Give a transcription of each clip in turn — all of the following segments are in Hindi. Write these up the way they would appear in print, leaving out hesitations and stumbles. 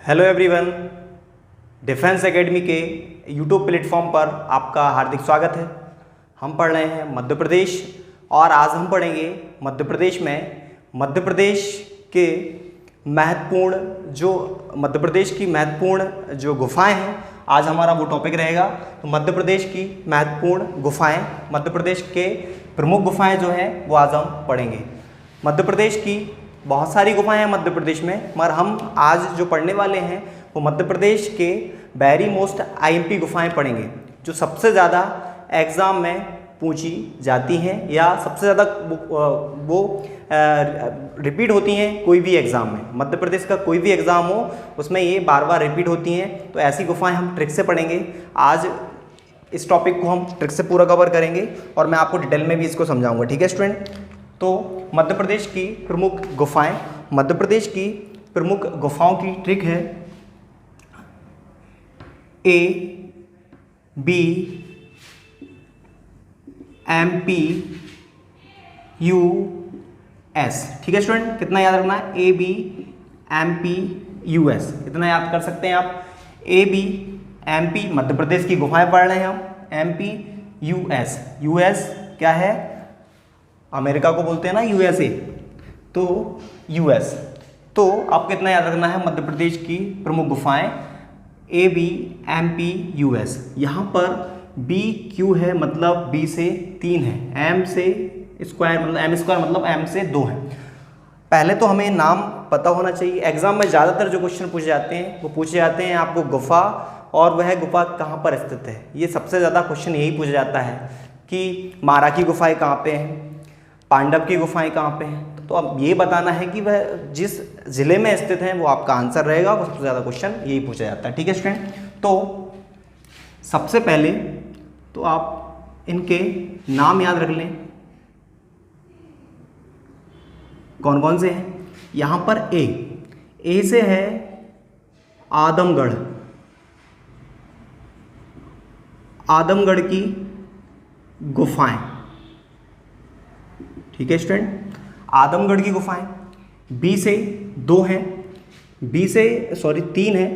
हेलो एवरीवन, डिफेंस एकेडमी के यूट्यूब प्लेटफॉर्म पर आपका हार्दिक स्वागत है। हम पढ़ रहे हैं मध्य प्रदेश और आज हम पढ़ेंगे मध्य प्रदेश के मध्य प्रदेश की महत्वपूर्ण जो गुफाएं हैं, आज हमारा वो टॉपिक रहेगा। तो मध्य प्रदेश की महत्वपूर्ण गुफाएं, मध्य प्रदेश के प्रमुख गुफाएं जो हैं वो आज हम पढ़ेंगे। मध्य प्रदेश की बहुत सारी गुफाएं हैं मध्य प्रदेश में, मगर हम आज जो पढ़ने वाले हैं वो मध्य प्रदेश के वेरी मोस्ट आईएमपी गुफाएं पढ़ेंगे, जो सबसे ज़्यादा एग्ज़ाम में पूछी जाती हैं या सबसे ज़्यादा वो रिपीट होती हैं कोई भी एग्ज़ाम में। मध्य प्रदेश का कोई भी एग्ज़ाम हो उसमें ये बार बार रिपीट होती हैं, तो ऐसी गुफाएं हम ट्रिक से पढ़ेंगे। आज इस टॉपिक को हम ट्रिक से पूरा कवर करेंगे और मैं आपको डिटेल में भी इसको समझाऊंगा, ठीक है स्टूडेंट। तो मध्य प्रदेश की प्रमुख गुफाएं, मध्य प्रदेश की प्रमुख गुफाओं की ट्रिक है ABMPUS, ठीक है स्टूडेंट। कितना याद रखना है? ABMPUS कितना याद कर सकते हैं आप? ABMP मध्य प्रदेश की गुफाएं पढ़ रहे हैं हम। MPUS, US क्या है? अमेरिका को बोलते हैं ना USA, तो US। तो आपको कितना याद रखना है? मध्य प्रदेश की प्रमुख गुफाएं ABMPUS। यहाँ पर BQ है, मतलब B से 3 है, M से स्क्वायर मतलब M स्क्वायर मतलब M से 2 है। पहले तो हमें नाम पता होना चाहिए। एग्जाम में ज़्यादातर जो क्वेश्चन पूछे जाते हैं वो पूछे जाते हैं आपको गुफा और वह गुफा कहाँ पर स्थित है। ये सबसे ज़्यादा क्वेश्चन यही पूछा जाता है कि मारा की गुफाएं कहाँ पे हैं, पांडव की गुफाएं कहाँ पे हैं। तो अब ये बताना है कि वह जिस ज़िले में स्थित हैं वो आपका आंसर रहेगा। वो सबसे ज़्यादा क्वेश्चन यही पूछा जाता है, ठीक है स्टूडेंट। तो सबसे पहले तो आप इनके नाम याद रख लें, कौन कौन से हैं। यहाँ पर ए से है आदमगढ़, आदमगढ़ की गुफाएं, ठीक है स्टूडेंट, आदमगढ़ की गुफाएं। बी से 2 हैं, तीन है।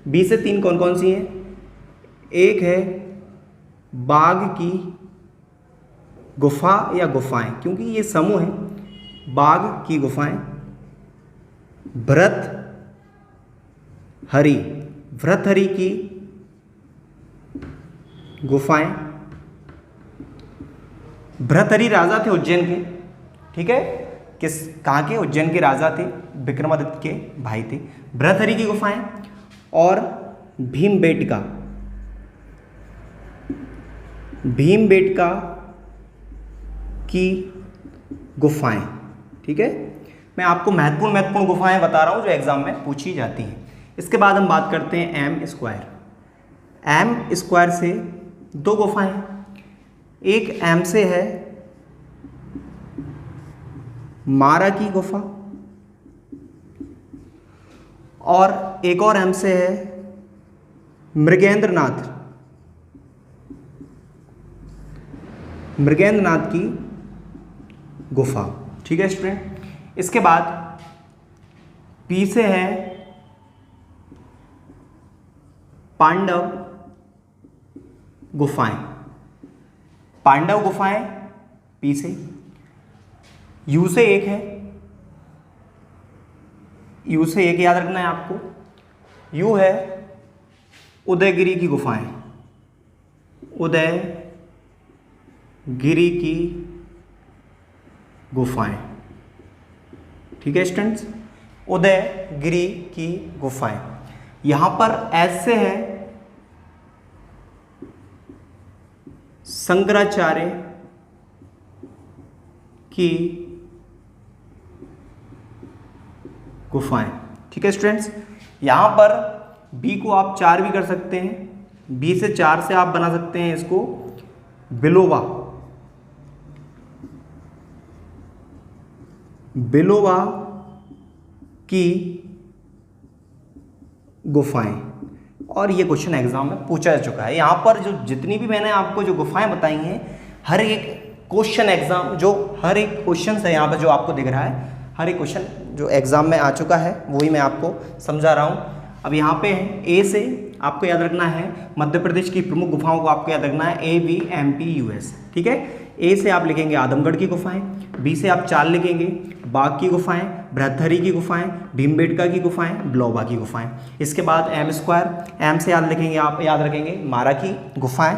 बी से 3 कौन कौन सी हैं? एक है बाघ की गुफा या गुफाएं, क्योंकि ये समूह है। बाघ की गुफाएं, भृतहरि की गुफाएं। भृतहरि राजा थे उज्जैन के, ठीक है। कहाँ के? उज्जैन के राजा थे, विक्रमादित्य के भाई थे। भृतहरि की गुफाएं और भीमबेटका की गुफाएं, ठीक है। मैं आपको महत्वपूर्ण गुफाएं बता रहा हूं जो एग्जाम में पूछी जाती हैं। इसके बाद हम बात करते हैं एम स्क्वायर से 2 गुफाएं। एक एम से है मारा की गुफा और एक और एम से है मृगेंद्रनाथ की गुफा, ठीक है स्टूडेंट। इसके बाद पी से है पांडव गुफाएं पी से। यू से एक है, यू से एक याद रखना है आपको। यू है उदयगिरी की गुफाएं, उदयगिरी की गुफाएं, ठीक है स्टूडेंट्स, उदयगिरी की गुफाएं। यहां पर एस से है शंकराचार्य की गुफाएं, ठीक है स्टूडेंट्स। यहां पर बी को आप 4 भी कर सकते हैं, बी से 4 से आप बना सकते हैं इसको बिलोवा की गुफाएं। और ये क्वेश्चन एग्जाम में पूछा जा चुका है। यहाँ पर जो जितनी भी मैंने आपको जो गुफाएं बताई हैं, हर एक क्वेश्चन है यहाँ पर जो आपको दिख रहा है, हर एक क्वेश्चन जो एग्ज़ाम में आ चुका है वही मैं आपको समझा रहा हूँ। अब यहाँ पे है ए से आपको याद रखना है मध्य प्रदेश की प्रमुख गुफाओं को आपको याद रखना है ABMPUS, ठीक है। ए से आप लिखेंगे आदमगढ़ की गुफाएं, बी से आप चाल लिखेंगे बाघ की गुफाएं, बृहत्थरी की गुफाएं, भीमबेटका की गुफाएं, बिलोबा की गुफाएं। इसके बाद M² से याद लिखेंगे, आप याद रखेंगे मारा की गुफाएं,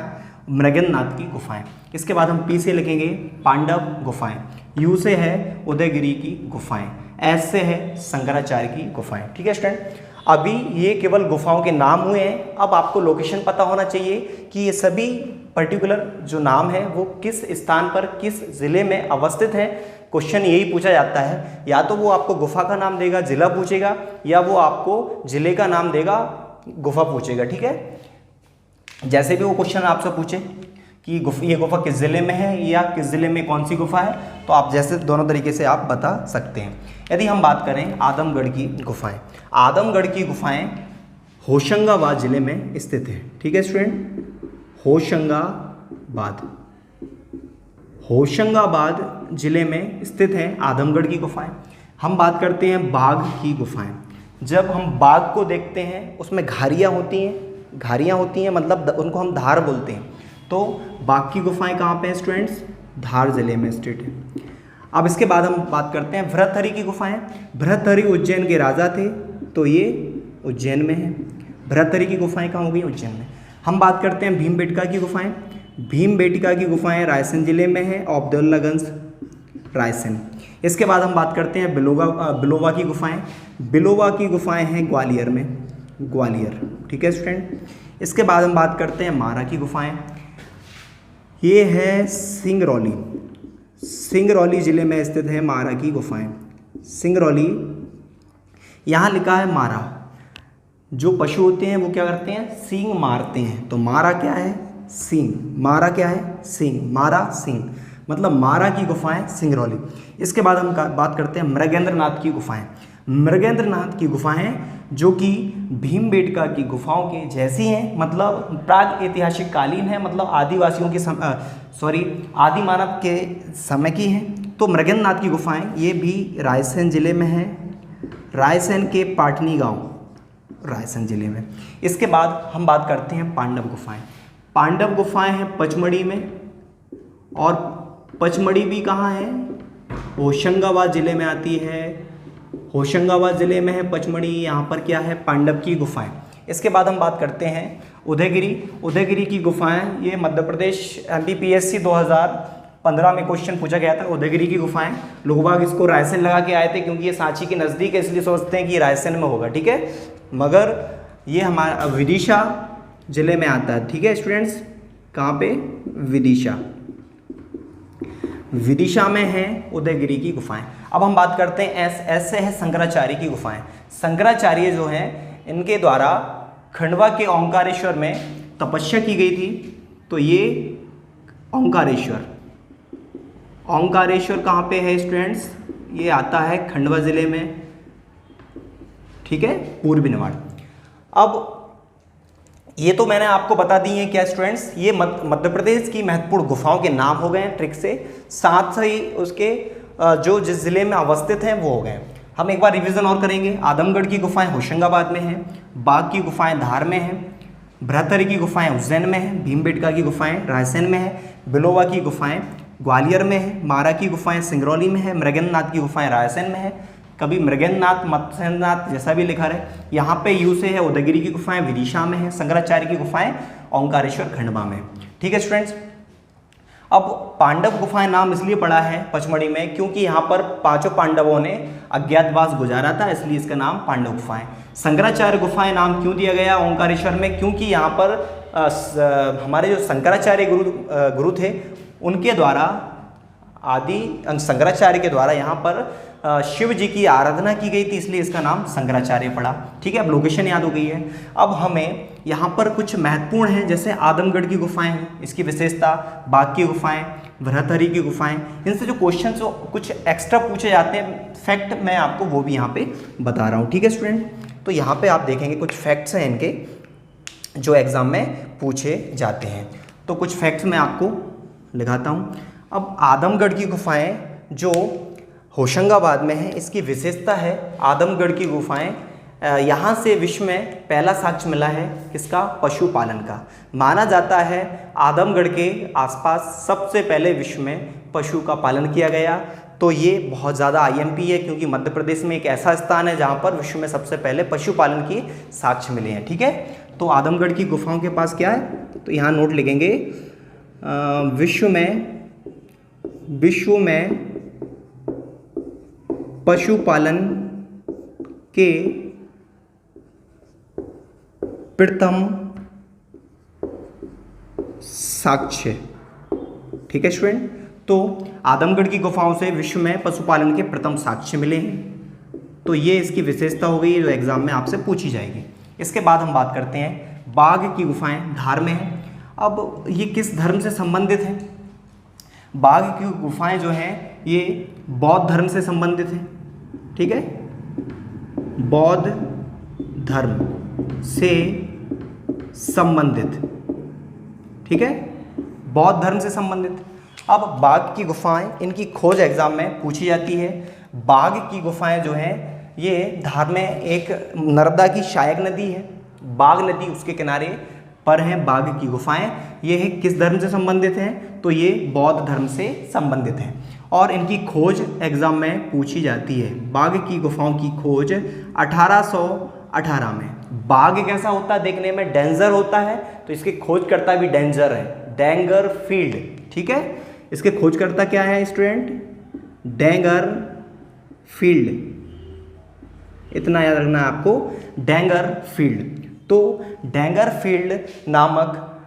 मृगन्नाथ की गुफाएं। इसके बाद हम P से लिखेंगे पांडव गुफाएं, U से है उदयगिरी की गुफाएं, S से है शंकराचार्य की गुफाएं, ठीक है स्टूडेंट। अभी ये केवल गुफाओं के नाम हुए हैं, अब आपको लोकेशन पता होना चाहिए कि ये सभी पर्टिकुलर जो नाम है वो किस स्थान पर किस ज़िले में अवस्थित है। क्वेश्चन यही पूछा जाता है, या तो वो आपको गुफा का नाम देगा ज़िला पूछेगा, या वो आपको ज़िले का नाम देगा गुफा पूछेगा, ठीक है। जैसे भी वो क्वेश्चन आपसे पूछे कि ये गुफा किस ज़िले में है या किस ज़िले में कौन सी गुफा है, तो आप जैसे दोनों तरीके से आप बता सकते हैं। यदि हम बात करें आदमगढ़ की गुफाएं, आदमगढ़ की गुफाएं होशंगाबाद ज़िले में स्थित है, ठीक है स्टूडेंट। होशंगाबाद ज़िले में स्थित है आदमगढ़ की गुफाएं। हम बात करते हैं बाघ की गुफाएं। जब हम बाघ को देखते हैं उसमें घारियाँ होती हैं, मतलब उनको हम धार बोलते हैं। तो बाघ की गुफाएं कहाँ पे हैं स्टूडेंट्स? धार जिले में स्थित है। अब इसके बाद हम बात करते हैं भृतहरि की गुफाएं। भृतहरि उज्जैन के राजा थे, तो ये उज्जैन में है। भृतहरि की गुफाएं कहाँ हो गई? उज्जैन में। हम बात करते हैं भीमबेटका की गुफाएं। भीमबेटका की गुफाएं रायसेन जिले में है, अब्दुल्लागंज रायसेन। इसके बाद हम बात करते हैं बिलोबा की गुफाएं। बिलोबा की गुफाएं हैं ग्वालियर में, ग्वालियर, ठीक है स्टूडेंट। इसके बाद हम बात करते हैं मारा की गुफाएं। ये है सिंगरौली, सिंगरौली ज़िले में स्थित है मारा की गुफाएं। सिंगरौली, यहाँ लिखा है मारा। जो पशु होते हैं वो क्या करते हैं? सींग मारते हैं। तो मारा क्या है? सींग। मारा क्या है? सींग। मारा सींग, मतलब मारा की गुफाएं सिंगरौली। इसके बाद हम बात करते हैं मृगेंद्रनाथ की गुफाएं। मृगेंद्रनाथ की गुफाएं जो कि भीमबेटका की गुफाओं के जैसी हैं, मतलब प्राग ऐतिहासिक कालीन है, मतलब आदिवासियों के आदि मानव के समय की हैं। तो मृगेंद्रनाथ की गुफाएं ये भी रायसेन जिले में है, रायसेन के पाटनी गांव, रायसेन जिले में। इसके बाद हम बात करते हैं पांडव गुफाएं। पांडव गुफाएं हैं पचमढ़ी में, और पचमढ़ी भी कहाँ है? होशंगाबाद जिले में आती है। होशंगाबाद ज़िले में है पचमढ़ी। यहाँ पर क्या है? पांडव की गुफाएं। इसके बाद हम बात करते हैं उदयगिरी। उदयगिरी की गुफाएं ये मध्य प्रदेश MPPSC 2015 में क्वेश्चन पूछा गया था। उदयगिरी की गुफाएं, लोग बाग इसको रायसेन लगा के आए थे क्योंकि ये सांची के नज़दीक है, इसलिए सोचते हैं कि रायसेन में होगा, ठीक है, मगर ये हमारा विदिशा ज़िले में आता है, ठीक है स्टूडेंट्स। कहाँ पे? विदिशा, विदिशा में है उदयगिरी की गुफाएं। अब हम बात करते हैं एस से है शंकराचार्य की गुफाएं। शंकराचार्य जो हैं इनके द्वारा खंडवा के ओंकारेश्वर में तपस्या की गई थी। तो ये ओंकारेश्वर, ओंकारेश्वर कहाँ पे है स्टूडेंट्स? ये आता है खंडवा ज़िले में, ठीक है, पूर्वी निवाड़। अब ये तो मैंने आपको बता दी है क्या स्टूडेंट्स, ये मध्य प्रदेश की महत्वपूर्ण गुफाओं के नाम हो गए हैं ट्रिक से, साथ ही उसके जो जिस ज़िले में अवस्थित हैं वो हो गए। हम एक बार रिवीजन और करेंगे। आदमगढ़ की गुफाएं होशंगाबाद में हैं, बाघ की गुफाएं धार में हैं, भृतहरि की गुफाएं उज्जैन में हैं, भीमबेटका की गुफाएं रायसेन में है, बिलोबा की गुफाएं ग्वालियर में है, मारा की गुफाएं सिंगरौली में है, मृगेंद्रनाथ की गुफाएं रायसेन में है, कभी मृगेंद्रनाथ मत्स्यनाथ जैसा भी लिखा रहे। यहाँ पे यू से है उदयगिरी की गुफाएं विदिशा में है, शंकराचार्य की गुफाएं ओंकारेश्वर खंडवा में, ठीक है स्टूडेंट्स। अब पांडव गुफाएं नाम इसलिए पड़ा है पचमढ़ी में क्योंकि यहाँ पर 5 पांडवों ने अज्ञातवास गुजारा था, इसलिए इसका नाम पांडव गुफाएं। शंकराचार्य गुफाएं नाम क्यों दिया गया ओंकारेश्वर में? क्योंकि यहाँ पर हमारे जो शंकराचार्य गुरु थे उनके द्वारा शंकराचार्य के द्वारा यहाँ पर शिव जी की आराधना की गई थी, इसलिए इसका नाम शंकराचार्य पड़ा, ठीक है। अब लोकेशन याद हो गई है। अब हमें यहाँ पर कुछ महत्वपूर्ण हैं, जैसे आदमगढ़ की गुफाएं हैं, इसकी विशेषता, बाघ की गुफाएं, भृतहरि की गुफाएं, इनसे जो क्वेश्चन जो कुछ एक्स्ट्रा पूछे जाते हैं फैक्ट, मैं आपको वो भी यहाँ पे बता रहा हूँ, ठीक है स्टूडेंट। तो यहाँ पे आप देखेंगे कुछ फैक्ट्स हैं इनके जो एग्ज़ाम में पूछे जाते हैं। तो कुछ फैक्ट्स मैं आपको लिखाता हूँ। अब आदमगढ़ की गुफाएं जो होशंगाबाद में है, इसकी विशेषता है आदमगढ़ की गुफाएं यहाँ से विश्व में पहला साक्ष्य मिला है किसका? पशुपालन का। माना जाता है आदमगढ़ के आसपास सबसे पहले विश्व में पशु का पालन किया गया। तो ये बहुत ज़्यादा आईएमपी है, क्योंकि मध्य प्रदेश में एक ऐसा स्थान है जहाँ पर विश्व में सबसे पहले पशुपालन की साक्ष्य मिले हैं। ठीक है, तो आदमगढ़ की गुफाओं के पास क्या है, तो यहाँ नोट लिखेंगे विश्व में पशुपालन के प्रथम साक्ष्य। ठीक है स्टूडेंट, तो आदमगढ़ की गुफाओं से विश्व में पशुपालन के प्रथम साक्ष्य मिले हैं। तो ये इसकी विशेषता हो गई जो एग्जाम में आपसे पूछी जाएगी। इसके बाद हम बात करते हैं बाघ की गुफाएं धार में हैं। अब ये किस धर्म से संबंधित है? बाघ की गुफाएं जो हैं ये बौद्ध धर्म से संबंधित हैं। ठीक है, बौद्ध धर्म से संबंधित। ठीक है, बौद्ध धर्म से संबंधित। अब बाघ की गुफाएं, इनकी खोज एग्जाम में पूछी जाती है। बाघ की गुफाएं जो हैं ये धार में एक नर्मदा की सहायक नदी है, बाघ नदी उसके किनारे पर हैं बाघ की गुफाएं। ये है किस धर्म से संबंधित हैं? तो ये बौद्ध धर्म से संबंधित हैं और इनकी खोज एग्जाम में पूछी जाती है। बाघ की गुफाओं की खोज 1818 में। बाघ कैसा होता है देखने में? डेंजर होता है, तो इसकी खोजकर्ता भी डेंजर है, डेंगर फील्ड। ठीक है, इसके खोजकर्ता क्या है स्टूडेंट? डेंगर फील्ड, इतना याद रखना है आपको, डेंगर फील्ड। तो डेंगर फील्ड नामक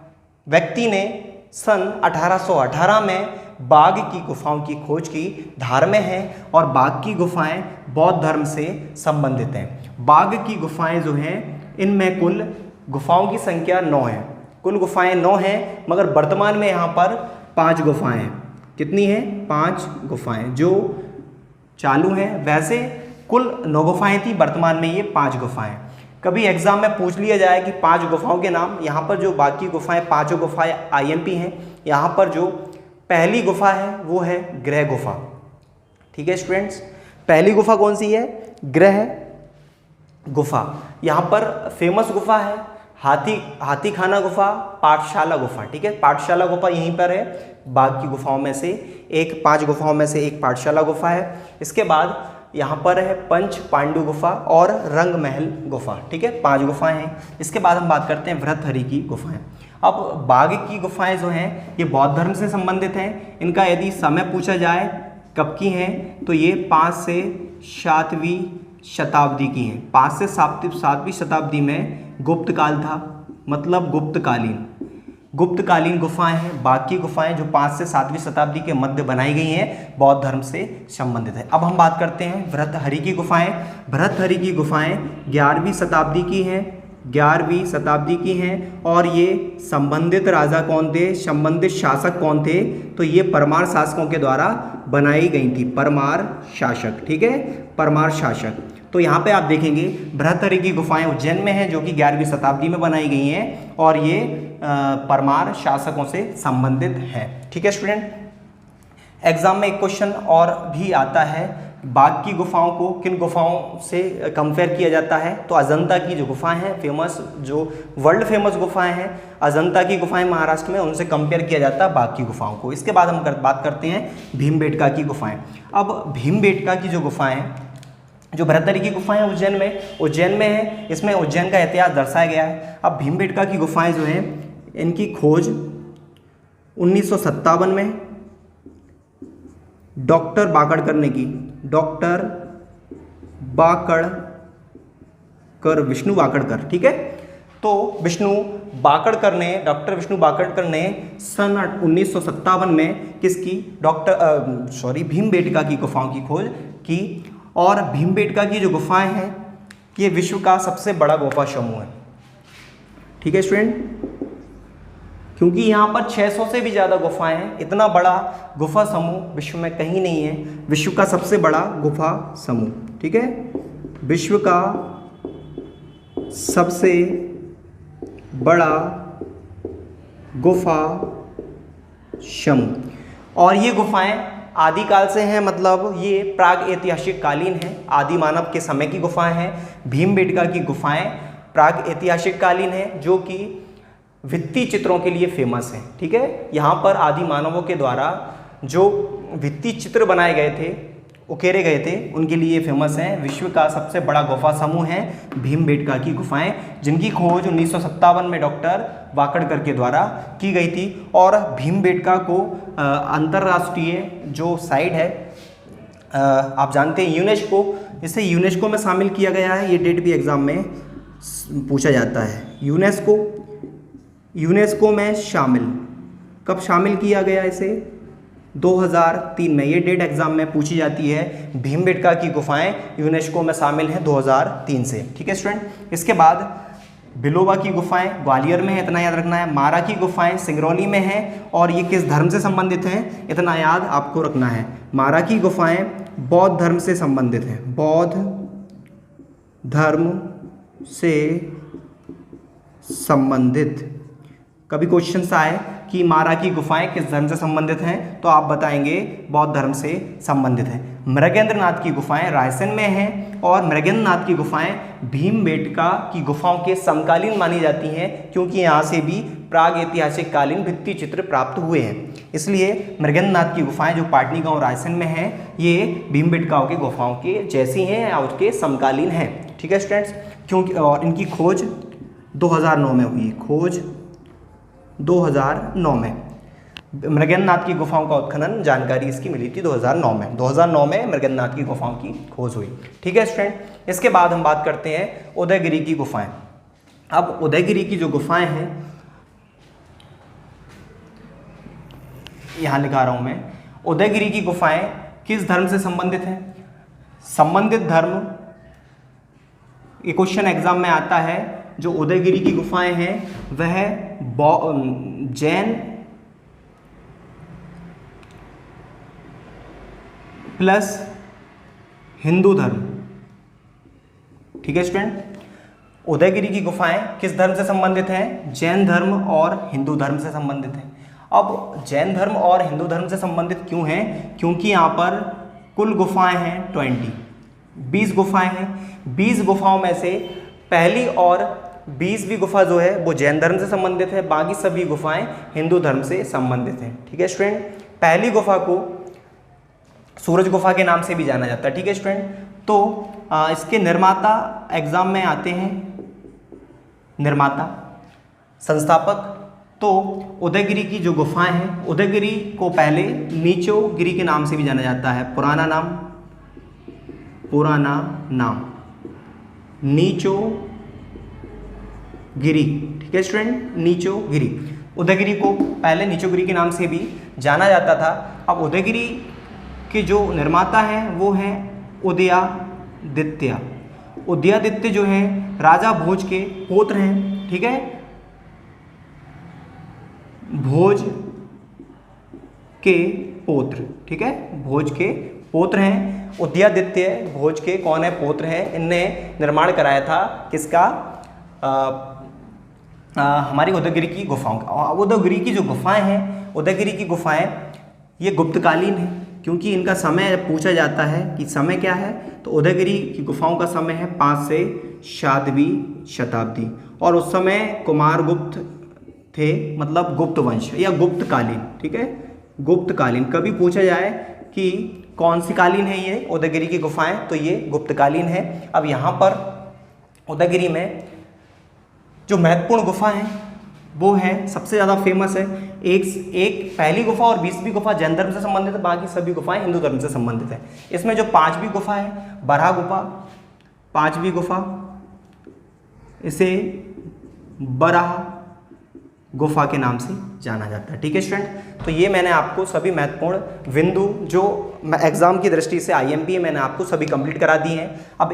व्यक्ति ने सन 1818 में बाघ की गुफाओं की खोज की, धार में है और बाघ की गुफाएं बौद्ध धर्म से संबंधित हैं। बाघ की गुफाएं जो हैं इनमें कुल गुफाओं की संख्या 9 है। कुल गुफाएं 9 हैं, मगर वर्तमान में यहाँ पर 5 गुफाएं हैं। कितनी हैं? 5 गुफाएं जो चालू हैं। वैसे कुल 9 गुफाएं थी, वर्तमान में ये 5 गुफाएं। कभी एग्जाम में पूछ लिया जाए कि 5 गुफाओं के नाम। यहाँ पर जो बाकी गुफाएं, 5 गुफाएं आईएमपी हैं। यहाँ पर जो पहली गुफा है वो है ग्रह गुफा। ठीक है स्टूडेंट्स, पहली गुफा कौन सी है? ग्रह गुफा। यहाँ पर फेमस गुफा है हाथी खाना गुफा, पाठशाला गुफा। ठीक है, पाठशाला गुफा यहीं पर है, बाघ की गुफाओं में से एक, 5 गुफाओं में से एक पाठशाला गुफा है। इसके बाद यहाँ पर है पंच पांडु गुफा और रंग महल गुफा। ठीक है, 5 गुफाएं हैं। इसके बाद हम बात करते हैं वृत्रहरि की गुफाएं। अब बाघ की गुफाएं जो हैं ये बौद्ध धर्म से संबंधित हैं। इनका यदि समय पूछा जाए कब की हैं, तो ये 5 से 7वीं शताब्दी की हैं। 5 से 7वीं शताब्दी में गुप्त काल था, मतलब गुप्तकालीन गुफाएं हैं। बाकी गुफाएं जो 5 से 7वीं शताब्दी के मध्य बनाई गई हैं, बौद्ध धर्म से संबंधित है। अब हम बात करते हैं वृत्रहरि की गुफाएं। वृत्रहरि की गुफाएं 11वीं शताब्दी की हैं, 11वीं शताब्दी की हैं। और ये संबंधित राजा कौन थे, संबंधित शासक कौन थे? तो ये परमार शासकों के द्वारा बनाई गई थी, परमार शासक। ठीक है, परमार शासक। तो यहाँ पे आप देखेंगे वृत्रहरि की गुफाएं उज्जैन में हैं, जो कि 11वीं शताब्दी में बनाई गई हैं और ये परमार शासकों से संबंधित है। ठीक है स्टूडेंट, एग्जाम में एक क्वेश्चन और भी आता है, बाघ की गुफाओं को किन गुफाओं से कंपेयर किया जाता है? तो अजंता की जो गुफाएं हैं फेमस, जो वर्ल्ड फेमस गुफाएं हैं, अजंता की गुफाएं महाराष्ट्र में, उनसे कंपेयर किया जाता है बाघ की गुफाओं को। इसके बाद हम बात करते हैं भीमबेटका की गुफाएं। अब भीमबेटका की जो गुफाएं हैं, जो वृत्रहरि की गुफाएं उज्जैन में है, इसमें उज्जैन का इतिहास दर्शाया गया है। अब भीमबेटका की गुफाएं जो हैं इनकी खोज 1957 में डॉक्टर विष्णु बाकड़कर। ठीक है, तो डॉक्टर विष्णु बाकड़कर ने सन 1957 में किसकी भीमबेटका की गुफाओं की खोज की। और भीमबेटका की जो गुफाएं हैं ये विश्व का सबसे बड़ा गुफा समूह है। ठीक है स्टूडेंट, क्योंकि यहाँ पर 600 से भी ज़्यादा गुफाएं हैं। इतना बड़ा गुफा समूह विश्व में कहीं नहीं है, विश्व का सबसे बड़ा गुफा समूह। ठीक है, विश्व का सबसे बड़ा गुफा समूह। और ये गुफाएं आदिकाल से हैं, मतलब ये प्राग ऐतिहासिक कालीन है, आदि मानव के समय की गुफाएं हैं। भीमबेटका की गुफाएं प्राग ऐतिहासिक कालीन है, जो कि भित्ति चित्रों के लिए फेमस है। ठीक है, यहाँ पर आदि मानवों के द्वारा जो भित्ति चित्र बनाए गए थे, उकेरे गए थे, उनके लिए फेमस हैं। विश्व का सबसे बड़ा गुफा समूह है भीमबेटका की गुफाएं, जिनकी खोज 1957 में डॉक्टर वाकड़कर के द्वारा की गई थी। और भीमबेटका को अंतर्राष्ट्रीय जो साइट है, आप जानते हैं यूनेस्को, इसे यूनेस्को में शामिल किया गया है। ये डेट भी एग्जाम में पूछा जाता है। यूनेस्को में शामिल, कब शामिल किया गया इसे? 2003 में। ये डेट एग्जाम में पूछी जाती है। भीमबेटका की गुफाएं यूनेस्को में शामिल हैं 2003 से। ठीक है स्टूडेंट, इसके बाद बिलोबा की गुफाएं ग्वालियर में है, इतना याद रखना है। मारा की गुफाएं सिंगरौली में हैं, और ये किस धर्म से संबंधित हैं, इतना याद आपको रखना है। मारा की गुफाएं बौद्ध धर्म से संबंधित हैं, बौद्ध धर्म से संबंधित। कभी क्वेश्चन आए कि मारा की गुफाएं किस धर्म से संबंधित हैं, तो आप बताएंगे बौद्ध धर्म से संबंधित हैं। मृगेंद्रनाथ की गुफाएं रायसेन में हैं, और मृगेंद्रनाथ की गुफाएं भीमबेटका की गुफाओं के समकालीन मानी जाती हैं, क्योंकि यहाँ से भी प्राग ऐतिहासिक कालीन भित्ति चित्र प्राप्त हुए हैं। इसलिए मृगेंद्रनाथ की गुफाएं जो पाटनी गांव रायसेन में हैं, ये भीमबेटका की गुफाओं के जैसी हैं या उसके समकालीन हैं। ठीक है स्टूडेंट्स, क्योंकि और इनकी खोज 2009 में हुई, खोज 2009 में। मृगेंद्रनाथ की गुफाओं का उत्खनन जानकारी इसकी मिली थी 2009 में। 2009 में मृगेंद्रनाथ की गुफाओं की खोज हुई। ठीक है स्टूडेंट, इसके बाद हम बात करते हैं उदयगिरि की गुफाएं। अब उदयगिरि की जो गुफाएं हैं, यहाँ लिखा रहा हूं मैं, उदयगिरि की गुफाएं किस धर्म से संबंधित हैं? संबंधित धर्म, ये क्वेश्चन एग्जाम में आता है। जो उदयगिरि की गुफाएं हैं वह जैन प्लस हिंदू धर्म। ठीक है स्टूडेंट, उदयगिरि की गुफाएं किस धर्म से संबंधित हैं? जैन धर्म और हिंदू धर्म से संबंधित हैं। अब जैन धर्म और हिंदू धर्म से संबंधित क्यों हैं? क्योंकि यहाँ पर कुल गुफाएं हैं 20 गुफाएं हैं। 20 गुफाओं में से पहली और 20वीं गुफा जो है वो जैन धर्म से संबंधित है, बाकी सभी गुफाएं हिंदू धर्म से संबंधित हैं। ठीक है स्टूडेंट, पहली गुफा को सूरज गुफा के नाम से भी जाना जाता है। ठीक है स्टूडेंट, तो इसके निर्माता एग्जाम में आते हैं, निर्माता, संस्थापक। तो उदयगिरि की जो गुफाएं हैं, उदयगिरि को पहले नीचोगिरि के नाम से भी जाना जाता है, पुराना नाम नीचोगिरि। ठीक है स्टूडेंट, नीचोगिरि। उदयगिरि को पहले नीचोगिरि के नाम से भी जाना जाता था। अब उदयगिरि के जो निर्माता हैं वो हैं उदयादित्य। उदयादित्य जो है राजा भोज के पुत्र हैं। ठीक है, भोज के पुत्र। ठीक है, भोज के पुत्र हैं उदयादित्य। भोज के कौन है? पुत्र हैं। इनने निर्माण कराया था किसका? हमारी उदयगिरि की गुफाओं का। उदयगिरि की जो गुफाएं हैं, उदयगिरि की गुफाएं ये गुप्तकालीन है, क्योंकि इनका समय पूछा जाता है कि समय क्या है, तो उदयगिरि की गुफाओं का समय है 5 से 7वीं शताब्दी। और उस समय कुमारगुप्त थे, मतलब गुप्त वंश या गुप्तकालीन। ठीक है, गुप्तकालीन। कभी पूछा जाए कि कौन सी कालीन है ये उदयगिरि की गुफाएं, तो ये गुप्तकालीन है। अब यहाँ पर उदयगिरि में जो महत्वपूर्ण गुफा है वो है, सबसे ज़्यादा फेमस है, एक पहली गुफा और 20वीं गुफा जैन धर्म से संबंधित है, बाकी सभी गुफाएं हिंदू धर्म से संबंधित है। इसमें जो 5वीं गुफा है, बराह गुफा, 5वीं गुफा, इसे बराह गुफा के नाम से जाना जाता है। ठीक है स्टूडेंट, तो ये मैंने आपको सभी महत्वपूर्ण बिंदु जो एग्जाम की दृष्टि से IMP है, मैंने आपको सभी कंप्लीट करा दिए हैं। अब